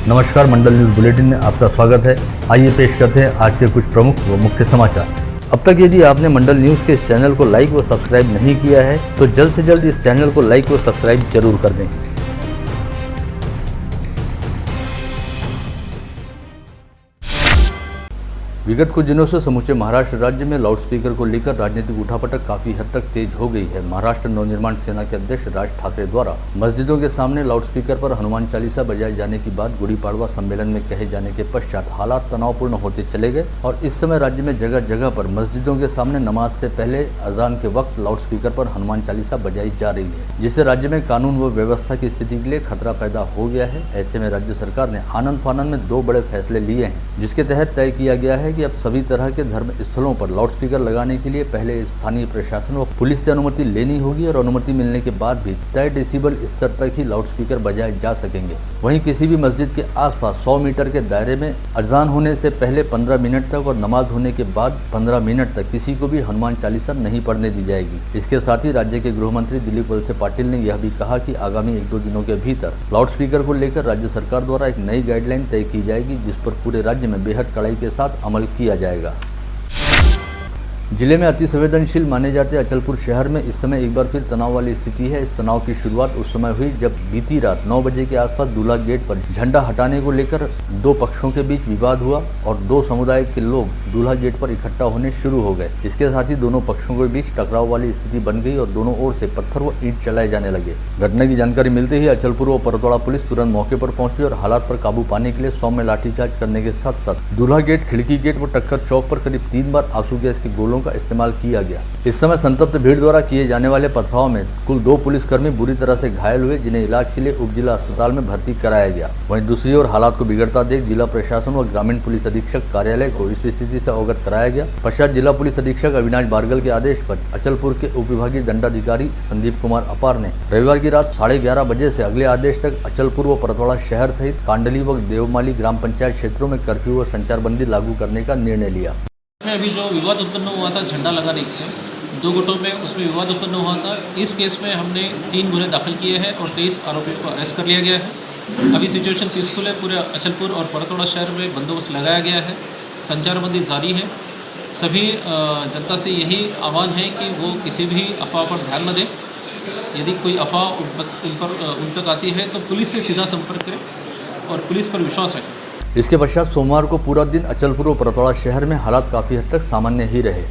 नमस्कार, मंडल news bulletin में आपका स्वागत है। आइए पेश करते हैं आज के कुछ प्रमुख व मुख्य समाचार। अब तक यदि आपने मंडल न्यूज के इस चैनल को लाइक व सब्सक्राइब नहीं किया है तो जल्द से जल्द इस चैनल को लाइक व सब्सक्राइब जरूर कर दें। विगत कुछ दिनों से समूचे महाराष्ट्र राज्य में लाउडस्पीकर को लेकर राजनीतिक उठापटक काफी हद तक तेज हो गई है। महाराष्ट्र नवनिर्माण सेना के अध्यक्ष राज ठाकरे द्वारा मस्जिदों के सामने लाउडस्पीकर पर हनुमान चालीसा बजाए जाने की बात गुड़ी पाड़वा सम्मेलन में कहे जाने के पश्चात हालात तनावपूर्ण होते चले गए और इस समय राज्य में जगह जगह पर मस्जिदों के सामने नमाज से पहले अजान के वक्त लाउडस्पीकर पर हनुमान चालीसा बजाई जा रही है, जिससे राज्य में कानून व व्यवस्था की स्थिति के लिए खतरा पैदा हो गया है। ऐसे में राज्य सरकार ने आनंद फानंद में 2 बड़े फैसले लिए हैं, जिसके तहत तय किया गया है कि अब सभी तरह के धर्म स्थलों पर लाउडस्पीकर लगाने के लिए पहले स्थानीय प्रशासन व पुलिस से अनुमति लेनी होगी और अनुमति मिलने के बाद भी तय डेसिबल स्तर तक ही लाउडस्पीकर बजाए जा सकेंगे। वहीं किसी भी मस्जिद के आसपास 100 मीटर के दायरे में अजान होने से पहले 15 मिनट तक और नमाज होने के बाद 15 मिनट तक किसी को भी हनुमान चालीसा नहीं पढ़ने दी जाएगी। इसके साथ ही राज्य के गृह मंत्री दिलीप वलसे पाटिल ने यह भी कहा कि आगामी 1-2 दिनों के भीतर लाउडस्पीकर को लेकर राज्य सरकार द्वारा एक नई गाइडलाइन तय की जाएगी, जिस पर पूरे राज्य में बेहद कड़ाई के साथ अमल किया जाएगा। जिले में अति संवेदनशील माने जाते अचलपुर शहर में इस समय एक बार फिर तनाव वाली स्थिति है। इस तनाव की शुरुआत उस समय हुई जब बीती रात 9 बजे के आसपास दूल्हा गेट पर झंडा हटाने को लेकर 2 पक्षों के बीच विवाद हुआ और 2 समुदाय के लोग दूल्हा गेट पर इकट्ठा होने शुरू हो गए। इसके साथ ही दोनों पक्षों के बीच टकराव वाली स्थिति बन गई और दोनों ओर से पत्थर व ईंट चलाए जाने लगे। घटना की जानकारी मिलते ही अचलपुर व परतवाड़ा पुलिस तुरंत मौके पर पहुंची और हालात पर काबू पाने के लिए सौम्य लाठीचार्ज करने के साथ साथ दूल्हा गेट, खिड़की गेट व टक्कर चौक पर करीब 3 बार आंसू गैस के गोलों का इस्तेमाल किया गया। इस समय संतप्त भीड़ द्वारा किए जाने वाले पथराव में कुल 2 पुलिसकर्मी बुरी तरह से घायल हुए, जिन्हें इलाज के लिए उप जिला अस्पताल में भर्ती कराया गया। वहीं दूसरी ओर हालात को बिगड़ता देख जिला प्रशासन व ग्रामीण पुलिस अधीक्षक कार्यालय को इस स्थिति से अवगत कराया गया। पश्चात जिला पुलिस अधीक्षक अविनाश बारगल के आदेश पर अचलपुर के उप विभागीय दंडाधिकारी संदीप कुमार अपार ने रविवार की रात 11:30 बजे से अगले आदेश तक अचलपुर व परतवाड़ा शहर सहित कांडली व देवमाली ग्राम पंचायत क्षेत्रों में कर्फ्यू व संचारबंदी लागू करने का निर्णय लिया। अभी जो विवाद उत्पन्न हुआ था झंडा लगाने से 2 गुटों में, उसमें विवाद उत्पन्न हुआ था। इस केस में हमने 3 गुने दाखिल किए हैं और 23 आरोपियों को अरेस्ट कर लिया गया है। अभी सिचुएशन पीसफुल है। पूरे अचलपुर और परतवाड़ा शहर में बंदोबस्त लगाया गया है, संचारबंदी जारी है। सभी जनता से यही आह्वान है कि वो किसी भी अफवाह पर ध्यान न दें। यदि कोई अफवाह उन तक आती है तो पुलिस से सीधा संपर्क करें और पुलिस पर विश्वास रखें। इसके पश्चात सोमवार को पूरा दिन अचलपुर और परतवाड़ा शहर में हालात काफी हद तक सामान्य ही रहे।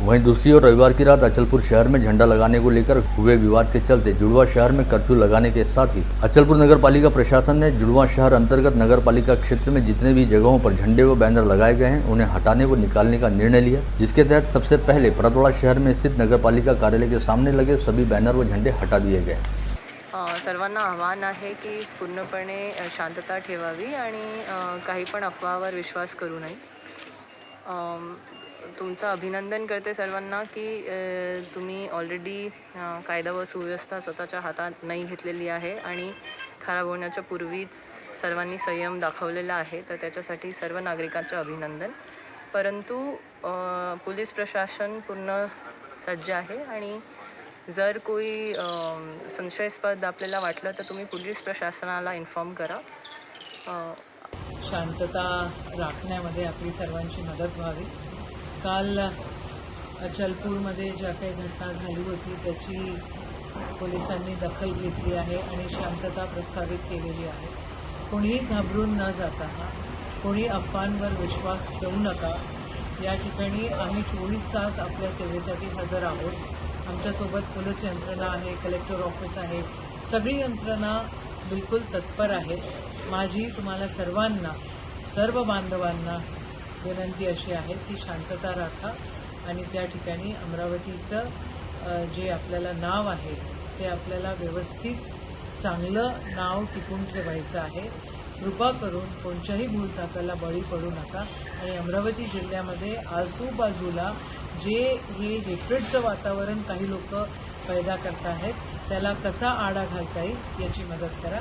वहीं दूसरी ओर रविवार की रात अचलपुर शहर में झंडा लगाने को लेकर हुए विवाद के चलते जुड़वा शहर में कर्फ्यू लगाने के साथ ही अचलपुर नगर पालिका प्रशासन ने जुड़वा शहर अंतर्गत नगर पालिका क्षेत्र में जितने भी जगहों पर झंडे व बैनर लगाए गए हैं उन्हें हटाने व निकालने का निर्णय लिया, जिसके तहत सबसे पहले परतवाड़ा शहर में स्थित नगर पालिका कार्यालय के सामने लगे सभी बैनर व झंडे हटा दिए गए। सर्वांना आव्हान आहे की पूर्णपणे शांतता ठेवावी आणि काही पण अफवावर विश्वास करू नये। तुमचं अभिनंदन करते सर्वांना की तुम्ही ऑलरेडी कायदा व सुव्यवस्था स्वतःच्या हातात नाही घेतलेली आहे आणि खराब होण्याच्या पूर्वीच सर्वांनी संयम दाखवलेला आहे, तर त्याच्यासाठी सर्व नागरिकांचे अभिनंदन। परंतु पोलीस प्रशासन पूर्ण सज्ज आहे आणि जर कोई संशयास्पद आपल्याला वाटलं तर तुम्ही पोलीस प्रशासनाला इन्फॉर्म करा। शांतता राखण्यामध्ये आपली सर्वांची मदत व्हावी। काल अचलपूरमध्ये ज्या काही घटना झाली होती त्याची पोलिसांनी दखल घेतली आहे आणि शांतता प्रस्थापित केलेली आहे। कोणीही घाबरून न जाता, कोणी अफवांवर विश्वास ठेवू नका। या ठिकाणी आम्ही 24 तास आपल्या सेवेसाठी हजर आहोत। आमच्यासोबत पोलीस यंत्रणा आहे, कलेक्टर ऑफिस आहे, सगळी यंत्रणा बिलकुल तत्पर आहे। माझी तुम्हाला सर्वांना, सर्व बांधवांना विनंती अशी आहे की शांतता राखा आणि त्या ठिकाणी अमरावतीचं जे आपल्याला नाव आहे ते आपल्याला व्यवस्थित चांगलं नाव टिकून ठेवायचं आहे। कृपा करून कोणत्याही भूलथापाला बळी पडू नका आणि अमरावती जिल्ह्यामध्ये आजूबाजूला जे हे हेट्रेडचं वातावरण काही लोक पैदा करत आहेत त्याला कसा आळा घालता येईल याची मदत करा।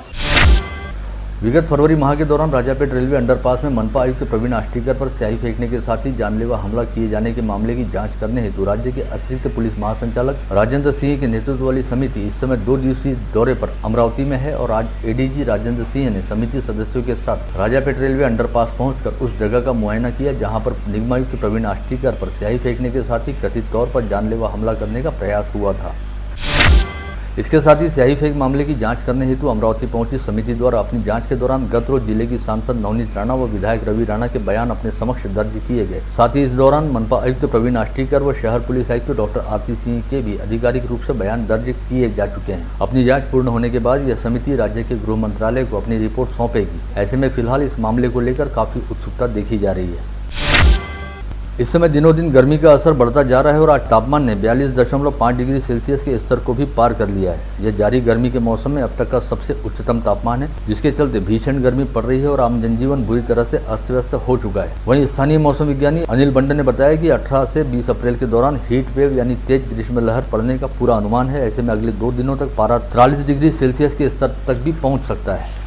विगत फरवरी माह के दौरान राजापेट रेलवे अंडरपास में मनपा आयुक्त प्रवीण आष्टीकर पर स्याही फेंकने के साथ ही जानलेवा हमला किए जाने के मामले की जांच करने हेतु राज्य के अतिरिक्त पुलिस महासंचालक राजेंद्र सिंह के नेतृत्व वाली समिति इस समय 2 दिवसीय दौरे पर अमरावती में है और आज एडीजी राजेंद्र सिंह ने समिति सदस्यों के साथ राजापेट रेलवे अंडरपास पहुंचकर उस जगह का मुआयना किया जहां पर निगमायुक्त प्रवीण आष्टीकर पर स्याही फेंकने के साथ ही कथित तौर पर जानलेवा हमला करने का प्रयास हुआ था। इसके साथ ही स्याही फेंक मामले की जांच करने हेतु अमरावती पहुंची समिति द्वारा अपनी जांच के दौरान गत रोज जिले की सांसद नवनीत राणा व विधायक रवि राणा के बयान अपने समक्ष दर्ज किए गए। साथ ही इस दौरान मनपा आयुक्त प्रवीण आष्टीकर व शहर पुलिस आयुक्त डॉक्टर आरती सिंह के भी आधिकारिक रूप से बयान दर्ज किए जा चुके हैं। अपनी जाँच पूर्ण होने के बाद यह समिति राज्य के गृह मंत्रालय को अपनी रिपोर्ट सौंपेगी। ऐसे में फिलहाल इस मामले को लेकर काफी उत्सुकता देखी जा रही है। इस समय दिनों दिन गर्मी का असर बढ़ता जा रहा है और आज तापमान ने 42.5 डिग्री सेल्सियस के स्तर को भी पार कर लिया है। यह जारी गर्मी के मौसम में अब तक का सबसे उच्चतम तापमान है, जिसके चलते भीषण गर्मी पड़ रही है और आम जनजीवन बुरी तरह से अस्त व्यस्त हो चुका है। वहीं स्थानीय मौसम विज्ञानी अनिल बंडल ने बताया कि 18 से 20 अप्रैल के दौरान हीट वेव यानी तेज ग्रीष्म लहर पड़ने का पूरा अनुमान है। ऐसे में अगले 2 दिनों तक पारा 43 डिग्री सेल्सियस के स्तर तक भी पहुँच सकता है।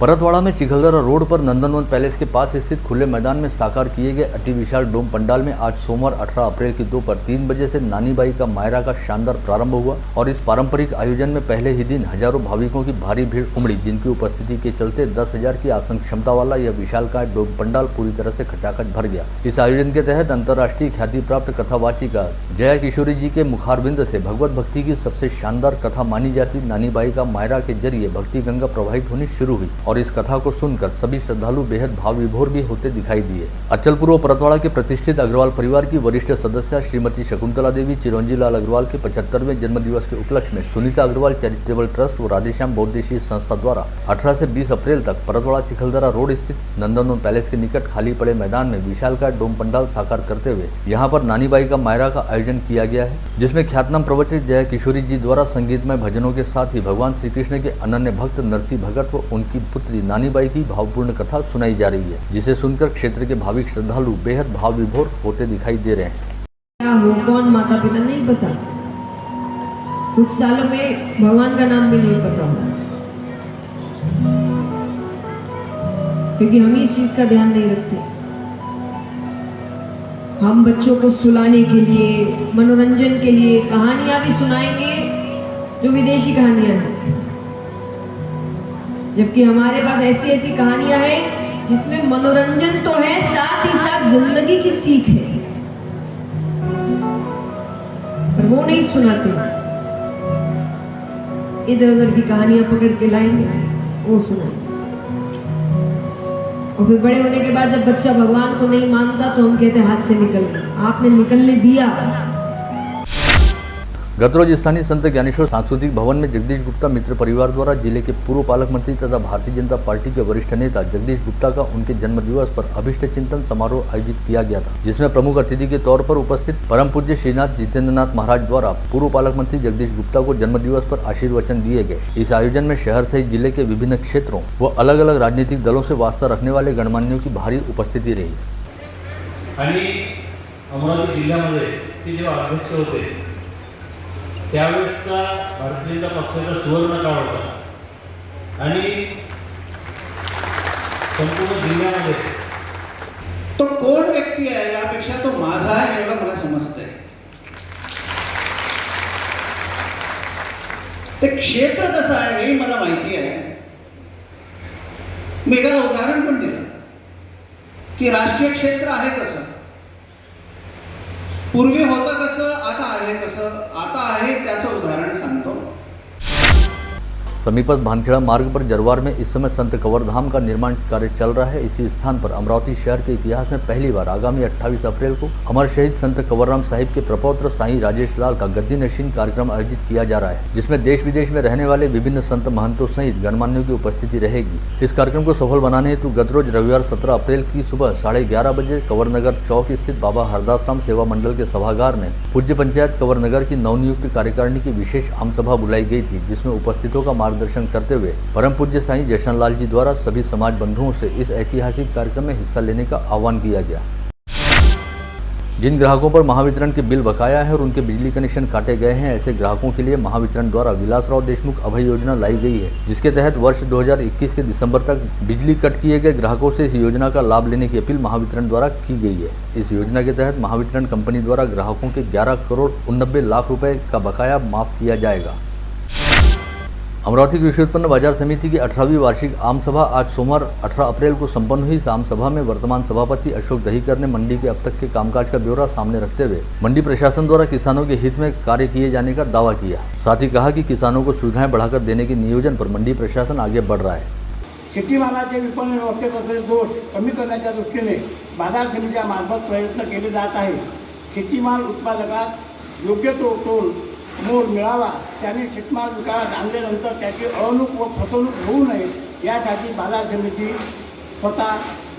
परतवाड़ा में चिखलदरा रोड पर नंदनवन पैलेस के पास स्थित खुले मैदान में साकार किए गए अति विशाल डोम पंडाल में आज सोमवार 18 अप्रैल की दोपहर 3 बजे से नानी बाई का मायरा का शानदार प्रारंभ हुआ और इस पारंपरिक आयोजन में पहले ही दिन हजारों भाविकों की भारी भीड़ उमड़ी, जिनकी उपस्थिति के चलते 10,000 की आसन क्षमता वाला यह विशालकाय डोम पंडाल पूरी तरह से खचाखच भर गया। इस आयोजन के तहत अंतर्राष्ट्रीय ख्याति प्राप्त कथावाचिका जया किशोरी जी के मुखारबिंद से भगवत भक्ति की सबसे शानदार कथा मानी जाती नानी बाई का मायरा के जरिए भक्ति गंगा प्रवाहित होनी शुरू हुई और इस कथा को सुनकर सभी श्रद्धालु बेहद भाव विभोर भी होते दिखाई दिए। अचलपुर व परतवाड़ा के प्रतिष्ठित अग्रवाल परिवार की वरिष्ठ सदस्य श्रीमती शकुंतला देवी चिरंजी लाल अग्रवाल के 75वें जन्म दिवस के उपलक्ष्य में सुनीता अग्रवाल चैरिटेबल ट्रस्ट व राधेश्याम बहुउद्देशीय संस्था द्वारा 18 से 20 अप्रैल तक परतवाड़ा चिखलदरा रोड स्थित नंदनवन पैलेस के निकट खाली पड़े मैदान में विशालकाय डोम पंडाल साकार करते हुए यहाँ पर नानी बाई का मायरा का आयोजन किया गया है, जिसमें ख्यातनाम प्रवचक जया किशोरी जी द्वारा संगीतमय भजनों के साथ ही भगवान श्री कृष्ण के अनन्य भक्त नरसिंह भगत व उनकी पुत्री नानी बाई की भावपूर्ण कथा सुनाई जा रही है, जिसे सुनकर क्षेत्र के भाविक श्रद्धालु बेहद भाव विभोर होते दिखाई दे रहे हैं। क्या हो, कौन माता पिता नहीं पता, कुछ सालों में भगवान का नाम भी नहीं पता होगा, क्योंकि हम इस चीज का ध्यान नहीं रखते। हम बच्चों को सुलाने के लिए, मनोरंजन के लिए कहानियां भी सुनाएंगे जो विदेशी कहानियां हैं, जबकि हमारे पास ऐसी ऐसी कहानियां हैं जिसमें मनोरंजन तो है, साथ ही साथ जिंदगी की सीख है, पर वो नहीं सुनाते। इधर उधर की कहानियां पकड़ के लाएंगे, वो सुनाएंगे, और फिर बड़े होने के बाद जब बच्चा भगवान को नहीं मानता तो हम कहते हाथ से निकल गया, आपने निकलने दिया। गत रोज स्थानीय संत ज्ञानेश्वर सांस्कृतिक भवन में जगदीश गुप्ता मित्र परिवार द्वारा जिले के पूर्व पालक मंत्री तथा भारतीय जनता पार्टी के वरिष्ठ नेता जगदीश गुप्ता का उनके जन्म दिवस पर अभिष्ट चिंतन समारोह आयोजित किया गया था, जिसमें प्रमुख अतिथि के तौर पर उपस्थित परम पूज्य श्रीनाथ जितेंद्रनाथ महाराज द्वारा पूर्व पालक मंत्री जगदीश गुप्ता को जन्म दिवस पर आशीर्वचन दिए गए। इस आयोजन में शहर सहित जिले के विभिन्न क्षेत्रों व अलग अलग राजनीतिक दलों से वास्ता रखने वाले गणमान्यों की भारी उपस्थिति रही। अमरावती जिल्ह्यामध्ये ते जेव्हा अध्यक्ष होते त्यावेळेसचा भारतीय जनता पक्षाचा सुवर्ण काळ होता आणि संपूर्ण जिल्ह्यामध्ये तो कोण व्यक्ती आहे यापेक्षा तो माझा आहे एवढं मला समजतंय। ते क्षेत्र कसं आहे हे मला माहिती आहे। मी एखादं उदाहरण पण दिलं की राजकीय क्षेत्र आहे कसं, पूर्वी होतं कसं, आता आहे कसं, आता आहे त्याचं उदाहरण सांगतो। समीपस्थ भानखेड़ा मार्ग पर जरवार में इस समय संत कवरधाम का निर्माण कार्य चल रहा है। इसी स्थान पर अमरावती शहर के इतिहास में पहली बार आगामी 28 अप्रैल को अमर शहीद संत कवरराम साहिब के प्रपौत्र साईं राजेश लाल का गद्दी नशीन कार्यक्रम आयोजित किया जा रहा है, जिसमें देश विदेश में रहने वाले विभिन्न संत महंतों सहित गणमान्यों की उपस्थिति रहेगी। इस कार्यक्रम को सफल बनाने हेतु गत रोज रविवार 17 अप्रैल की सुबह 11:30 बजे कंवरनगर चौक स्थित बाबा हरदास राम सेवा मंडल के सभागार में पूज्य पंचायत कंवरनगर की नवनियुक्त कार्यकारिणी की विशेष आम सभा बुलाई गई थी, जिसमें उपस्थितों का मार्गदर्शन करते हुए परम पूज्य साईं जशन लाल जी द्वारा सभी समाज बंधुओं से इस ऐतिहासिक कार्यक्रम में हिस्सा लेने का आह्वान किया गया। जिन ग्राहकों पर महावितरण के बिल बकाया है और उनके बिजली कनेक्शन काटे गए हैं, ऐसे ग्राहकों के लिए महावितरण द्वारा विलासराव देशमुख अभय योजना लाई गई है, जिसके तहत वर्ष 2021 के दिसंबर तक बिजली कट किए गए ग्राहकों से इस योजना का लाभ लेने की अपील महावितरण द्वारा की गई है। इस योजना के तहत महावितरण कंपनी द्वारा ग्राहकों के 11,89,00,000 रुपए का बकाया माफ किया जाएगा। अमरावती कृषि उत्पन्न बाजार समिति की 18वीं वार्षिक आम सभा आज सोमवार 18 अप्रैल को संपन्न हुई। इस आम सभा में वर्तमान सभापति अशोक दहीकर ने मंडी के अब तक के कामकाज का ब्यौरा सामने रखते हुए मंडी प्रशासन द्वारा किसानों के हित में कार्य किए जाने का दावा किया। साथ ही कहा कि किसानों को सुविधाएं बढ़ाकर देने के नियोजन पर मंडी प्रशासन आगे बढ़ रहा है। शेतीमालाचे विपणन व्यवस्थेत असलेले दोष कमी करण्याच्या दृष्टीने बाजार समितीमार्फत प्रयत्न केले जात आहे। शेतीमाल उत्पादकास योग्य तो तोल मोल मिळावा, त्याने शेतमाल विकास आणल्यानंतर त्याची अवणूक व फसवणूक होऊ नये यासाठी बाजार समिती स्वतः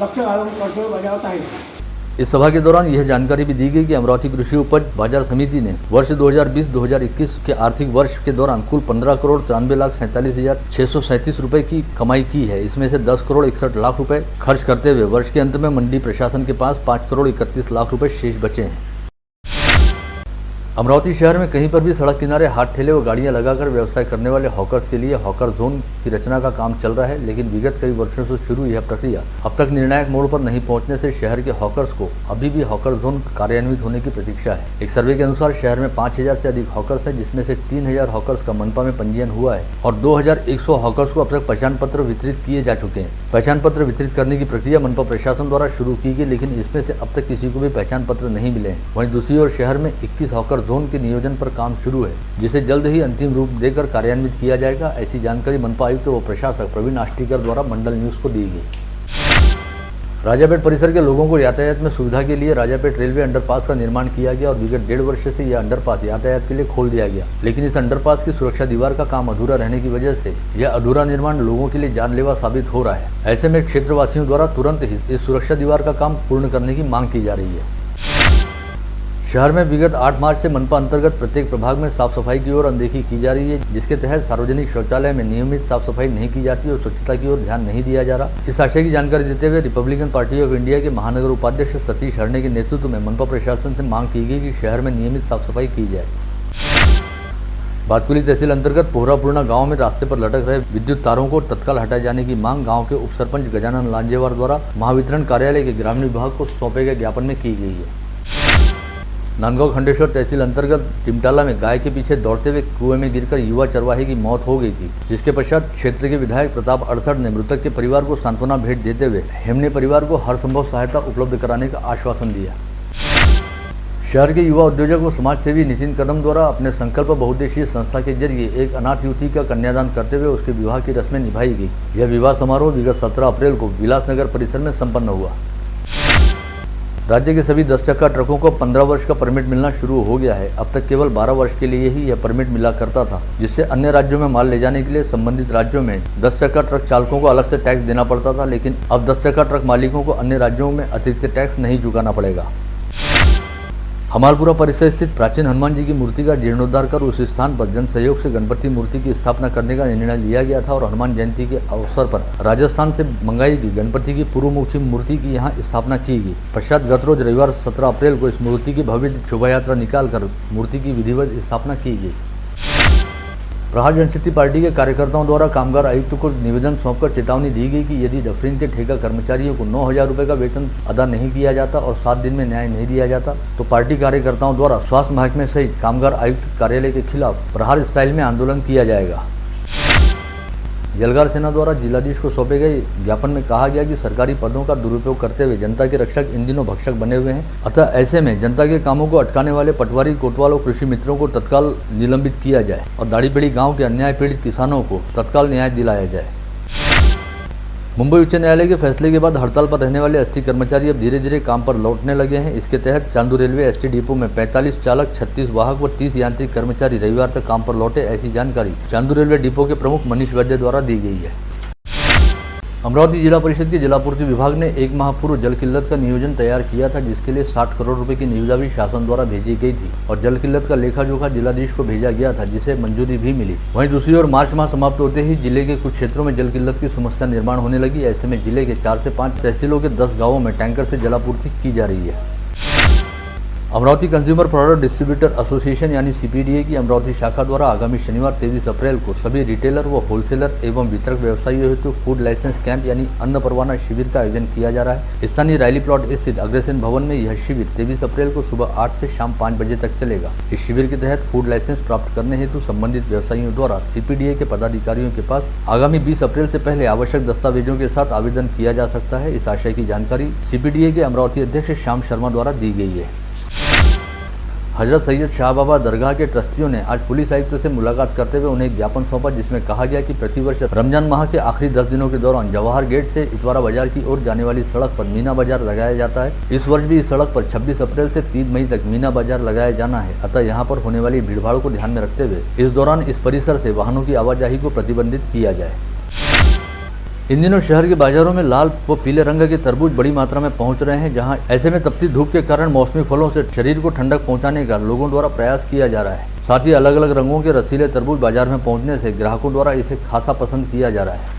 लक्ष घालून कर्तव्य बजावत आहे। इस सभा के दौरान यह जानकारी भी दी गई कि अमरावती कृषि उपज बाजार समिति ने वर्ष 2020-2021 के आर्थिक वर्ष के दौरान कुल 15,93,47,637 रुपए की कमाई की है। इसमें से 10,61,00,000 रुपए खर्च करते हुए वर्ष के अंत में मंडी प्रशासन के पास 5,31,00,000 रुपए शेष बचे हैं। अमरावती शहर में कहीं पर भी सड़क किनारे हाथ ठेले व गाड़ियां लगाकर व्यवसाय करने वाले हॉकर्स के लिए हॉकर जोन की रचना का काम चल रहा है, लेकिन विगत कई वर्षों से शुरू यह प्रक्रिया अब तक निर्णायक मोड़ पर नहीं पहुंचने से शहर के हॉकर्स को अभी भी हॉकर जोन कार्यान्वित होने की प्रतीक्षा है। एक सर्वे के अनुसार शहर में 5,000 से अधिक हॉकर्स हैं, जिसमें से 3,000 हॉकर्स का मनपा में पंजीयन हुआ है और 2,100 हॉकर्स को अब तक पहचान पत्र वितरित किए जा चुके हैं। पहचान पत्र वितरित करने की प्रक्रिया मनपा प्रशासन द्वारा शुरू की गई, लेकिन इसमें से अब तक किसी को भी पहचान पत्र नहीं मिले हैं। वहीं दूसरी ओर शहर में 21 हॉकर जोन के नियोजन पर काम शुरू है, जिसे जल्द ही अंतिम रूप देकर कार्यान्वित किया जाएगा। ऐसी जानकारी मनपा आयुक्त व प्रशासक प्रवीण आष्टीकर द्वारा मंडल न्यूज को दी गई। राजापेट परिसर के लोगों को यातायात में सुविधा के लिए राजापेट रेलवे अंडरपास का निर्माण किया गया और विगत 1.5 वर्ष से यह अंडरपास यातायात के लिए खोल दिया गया, लेकिन इस अंडरपास की सुरक्षा दीवार का काम अधूरा रहने की वजह से यह अधूरा निर्माण लोगों के लिए जानलेवा साबित हो रहा है। ऐसे में क्षेत्रवासियों द्वारा तुरंत ही इस सुरक्षा दीवार का काम पूर्ण करने की मांग की जा रही है। शहर में विगत 8 मार्च से मनपा अंतर्गत प्रत्येक प्रभाग में साफ सफाई की ओर अनदेखी की जा रही है, जिसके तहत सार्वजनिक शौचालय में नियमित साफ सफाई नहीं की जाती और स्वच्छता की ओर ध्यान नहीं दिया जा रहा। इस आशय की जानकारी देते हुए रिपब्लिकन पार्टी ऑफ इंडिया के महानगर उपाध्यक्ष सतीश हरणे के नेतृत्व में मनपा प्रशासन से मांग की गई कि शहर में नियमित साफ सफाई की जाए। बातकुली तहसील अंतर्गत पोहरापुरना गांव में रास्ते पर लटक रहे विद्युत तारों को तत्काल हटाए जाने की मांग गांव के उप सरपंच गजानन लांजेवार द्वारा महावितरण कार्यालय के ग्रामीण विभाग को सौंपे गए ज्ञापन में की गई है। नांदगांव खंडेश्वर तहसील अंतर्गत टिमटाला में गाय के पीछे दौड़ते हुए कुएं में गिरकर युवा चरवाहे की मौत हो गई थी, जिसके पश्चात क्षेत्र के विधायक प्रताप अड़सठ ने मृतक के परिवार को सांत्वना भेंट देते हुए हेमने परिवार को हर संभव सहायता उपलब्ध कराने का आश्वासन दिया। शहर के युवा उद्योजक व समाज सेवी नितिन कदम द्वारा अपने संकल्प बहुउद्देशीय संस्था के जरिए एक अनाथ युवती का कन्यादान करते हुए उसके विवाह की रस्में निभाई गई। यह विवाह समारोह विगत 17 अप्रैल को विलासनगर परिसर में संपन्न हुआ। राज्य के सभी 10 चक्का ट्रकों को 15 वर्ष का परमिट मिलना शुरू हो गया है। अब तक केवल 12 वर्ष के लिए ही यह परमिट मिला करता था, जिससे अन्य राज्यों में माल ले जाने के लिए संबंधित राज्यों में 10 चक्का ट्रक चालकों को अलग से टैक्स देना पड़ता था, लेकिन अब 10 चक्का ट्रक मालिकों को अन्य राज्यों में अतिरिक्त टैक्स नहीं चुकाना पड़ेगा। हमालपुरा परिसर स्थित प्राचीन हनुमान जी की मूर्ति का जीर्णोद्धार कर उस स्थान पर जन सहयोग से गणपति मूर्ति की स्थापना करने का निर्णय लिया गया था और हनुमान जयंती के अवसर पर राजस्थान से मंगाई गई गणपति की पूर्वमुखी मूर्ति की यहां स्थापना की गई। पश्चात गत रोज रविवार 17 अप्रैल को इस मूर्ति की भव्य शोभा यात्रा निकालकर मूर्ति की विधिवत स्थापना की गई। प्रहार जनशक्ति पार्टी के कार्यकर्ताओं द्वारा कामगार आयुक्त को निवेदन सौंपकर चेतावनी दी गई कि यदि डफरिन के ठेका कर्मचारियों को 9,000 रुपये का वेतन अदा नहीं किया जाता और 7 दिन में न्याय नहीं दिया जाता तो पार्टी कार्यकर्ताओं द्वारा स्वास्थ्य महकमे सहित कामगार आयुक्त कार्यालय के खिलाफ प्रहार स्टाइल में आंदोलन किया जाएगा। जलगार सेना द्वारा जिलाधीश को सौंपे गए ज्ञापन में कहा गया कि सरकारी पदों का दुरुपयोग करते हुए जनता के रक्षक इन दिनों भक्षक बने हुए हैं, अतः ऐसे में जनता के कामों को अटकाने वाले पटवारी, कोतवाल और कृषि मित्रों को तत्काल निलंबित किया जाए और दाढ़ीपेड़ी गांव के अन्याय पीड़ित किसानों को तत्काल न्याय दिलाया जाए। मुंबई उच्च न्यायालय के फैसले के बाद हड़ताल पर रहने वाले एसटी कर्मचारी अब धीरे धीरे काम पर लौटने लगे हैं। इसके तहत चांदू रेलवे एसटी डिपो में 45 चालक, 36 वाहक व 30 यांत्रिक कर्मचारी रविवार तक काम पर लौटे। ऐसी जानकारी चांदू रेलवे डिपो के प्रमुख मनीष वैद्य द्वारा दी गई है। अमरावती जिला परिषद के जलापूर्ति विभाग ने 1 माह पूर्व जल किल्लत का नियोजन तैयार किया था, जिसके लिए 60 करोड़ रुपए की निविदा भी शासन द्वारा भेजी गई थी और जल किल्लत का लेखा जोखा जिलाधीश को भेजा गया था, जिसे मंजूरी भी मिली। वहीं दूसरी ओर मार्च माह समाप्त होते ही जिले के कुछ क्षेत्रों में जल किल्लत की समस्या निर्माण होने लगी। ऐसे में जिले के 4 से 5 तहसीलों के 10 गाँवों में टैंकर से जलापूर्ति की जा रही है। Amravati consumer product distributor association यानी सीपीडीए की अमरावती शाखा द्वारा आगामी शनिवार 23 अप्रैल को सभी रिटेलर व होलसेलर एवं वितरक व्यवसायियों हेतु फूड लाइसेंस कैंप यानी अन्न परवाना शिविर का आयोजन किया जा रहा है। स्थानीय रैली प्लॉट स्थित अग्रसेन भवन में यह शिविर 23 अप्रैल को सुबह 8 से शाम 5 बजे तक चलेगा। इस शिविर के तहत फूड लाइसेंस प्राप्त करने हेतु संबंधित व्यवसायियों द्वारा सीपीडीए के पदाधिकारियों के पास आगामी 20 अप्रैल से पहले आवश्यक दस्तावेजों के साथ आवेदन किया जा सकता है। इस आशय की जानकारी सीपीडीए के अमरावती अध्यक्ष श्याम शर्मा द्वारा दी गई है। हजरत सैयद शाह बाबा दरगाह के ट्रस्टियों ने आज पुलिस आयुक्त से मुलाकात करते हुए उन्हें एक ज्ञापन सौंपा, जिसमें कहा गया कि प्रतिवर्ष रमजान माह के आखिरी 10 दिनों के दौरान जवाहर गेट से इतवारा बाजार की ओर जाने वाली सड़क पर मीना बाजार लगाया जाता है। इस वर्ष भी इस सड़क पर 26 अप्रैल से 3 मई तक मीना बाजार लगाया जाना है। अतः यहाँ पर होने वाली भीड़भाड़ को ध्यान में रखते हुए इस दौरान इस परिसर से वाहनों की आवाजाही को प्रतिबंधित किया जाए। इन दिनों शहर के बाजारों में लाल व पीले रंग के तरबूज बड़ी मात्रा में पहुंच रहे हैं, जहां ऐसे में तपती धूप के कारण मौसमी फलों से शरीर को ठंडक पहुंचाने का लोगों द्वारा प्रयास किया जा रहा है। साथ ही अलग अलग रंगों के रसीले तरबूज बाजार में पहुंचने से ग्राहकों द्वारा इसे खासा पसंद किया जा रहा है।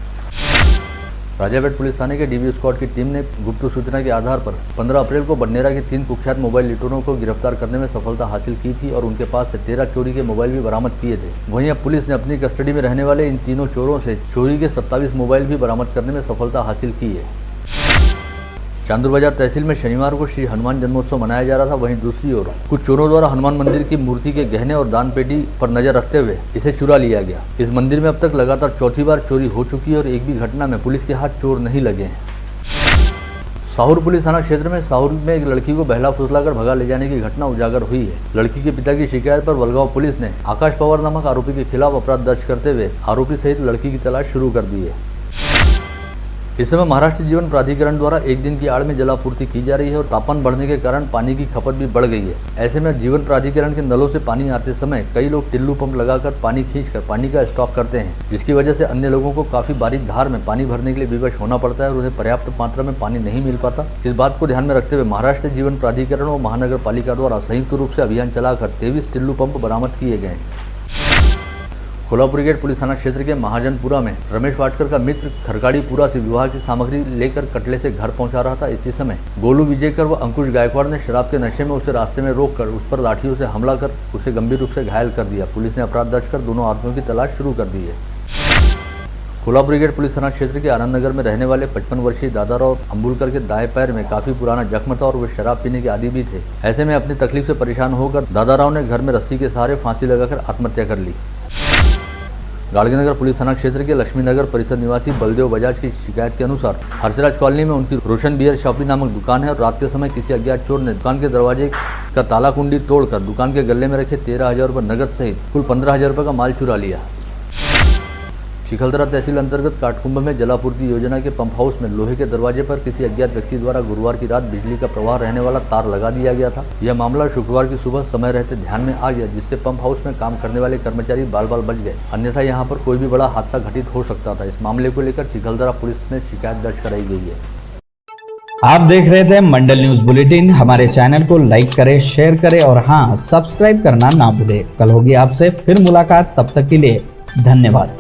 राजापेट पुलिस थाने के डीबी स्क्वाड की टीम ने गुप्त सूचना के आधार पर 15 अप्रैल को बडनेरा के 3 कुख्यात मोबाइल लुटेरों को गिरफ्तार करने में सफलता हासिल की थी और उनके पास से 13 चोरी के मोबाइल भी बरामद किए थे। वहीं अब पुलिस ने अपनी कस्टडी में रहने वाले इन तीनों चोरों से चोरी के 27 मोबाइल भी बरामद करने में सफलता हासिल की है। चांदुर बाजार तहसील में शनिवार को श्री हनुमान जन्मोत्सव मनाया जा रहा था। वहीं दूसरी ओर कुछ चोरों द्वारा हनुमान मंदिर की मूर्ति के गहने और दान पेटी पर नजर रखते हुए इसे चुरा लिया गया। इस मंदिर में अब तक लगातार चौथी बार चोरी हो चुकी है और एक भी घटना में पुलिस के हाथ चोर नहीं लगे हैं। साहुर पुलिस थाना क्षेत्र में साहुर में एक लड़की को बहला फुसलाकर भगा ले जाने की घटना उजागर हुई है। लड़की के पिता की शिकायत पर वलगांव पुलिस ने आकाश पवार नामक आरोपी के खिलाफ अपराध दर्ज करते हुए आरोपी सहित लड़की की तलाश शुरू कर दी है। इस समय महाराष्ट्र जीवन प्राधिकरण द्वारा एक दिन की आड़ में जलापूर्ति की जा रही है और तापमान बढ़ने के कारण पानी की खपत भी बढ़ गई है। ऐसे में जीवन प्राधिकरण के नलों से पानी आते समय कई लोग टिल्लू पंप लगाकर पानी खींचकर पानी का स्टॉक करते हैं, जिसकी वजह से अन्य लोगों को काफी बारीक धार में पानी भरने के लिए विवश होना पड़ता है और उन्हें पर्याप्त मात्रा में पानी नहीं मिल पाता। इस बात को ध्यान में रखते हुए महाराष्ट्र जीवन प्राधिकरण और महानगर पालिका द्वारा संयुक्त रूप से अभियान चलाकर 23 टिल्लू पंप बरामद किए गए। कोल्हापुर गेट पुलिस थाना क्षेत्र के महाजनपुरा में रमेश वाटकर का मित्र खरगाड़ीपुरा से विवाह की सामग्री लेकर कटले से घर पहुंचा रहा था। इसी समय गोलू विजयकर व अंकुश गायकवाड़ ने शराब के नशे में उसे रास्ते में रोककर उस पर लाठियों से हमला कर उसे गंभीर रूप से घायल कर दिया। पुलिस ने अपराध दर्ज कर दोनों आरोपियों की तलाश शुरू कर दी है। कोल्हापुर गेट पुलिस थाना क्षेत्र के आनंद नगर में रहने वाले 55 वर्षीय दादाराव अंबुलकर के दाएं पैर में काफी पुराना जख्म था और वे शराब पीने के आदी भी थे। ऐसे में अपनी तकलीफ से परेशान होकर दादाराव ने घर में रस्सी के सहारे फांसी लगाकर आत्महत्या कर ली। गाड़गीनगर पुलिस थाना क्षेत्र के लक्ष्मी नगर परिसर निवासी बलदेव बजाज की शिकायत के अनुसार हर्षराज कॉलोनी में उनकी रोशन बियर शॉपी नामक दुकान है और रात के समय किसी अज्ञात चोर ने दुकान के दरवाजे का ताला कुंडी तोड़कर दुकान के गले में रखे 13,000 रुपये नगद सहित कुल 15,000 रुपये का माल चुरा लिया। शिखलदरा तहसील अंतर्गत काटकुंभ में जलापूर्ति योजना के पंप हाउस में लोहे के दरवाजे पर किसी अज्ञात व्यक्ति द्वारा गुरुवार की रात बिजली का प्रवाह रहने वाला तार लगा दिया गया था। यह मामला शुक्रवार की सुबह समय रहते ध्यान में आ गया, जिससे पंप हाउस में काम करने वाले कर्मचारी बाल बाल बच गए, अन्यथा यहां पर कोई भी बड़ा हादसा घटित हो सकता था। इस मामले को लेकर शिखलदरा पुलिस में शिकायत दर्ज कराई गई है। आप देख रहे थे मंडल न्यूज बुलेटिन। हमारे चैनल को लाइक करें, शेयर करें और हाँ, सब्सक्राइब करना ना भूलें। कल होगी आपसे फिर मुलाकात, तब तक के लिए धन्यवाद।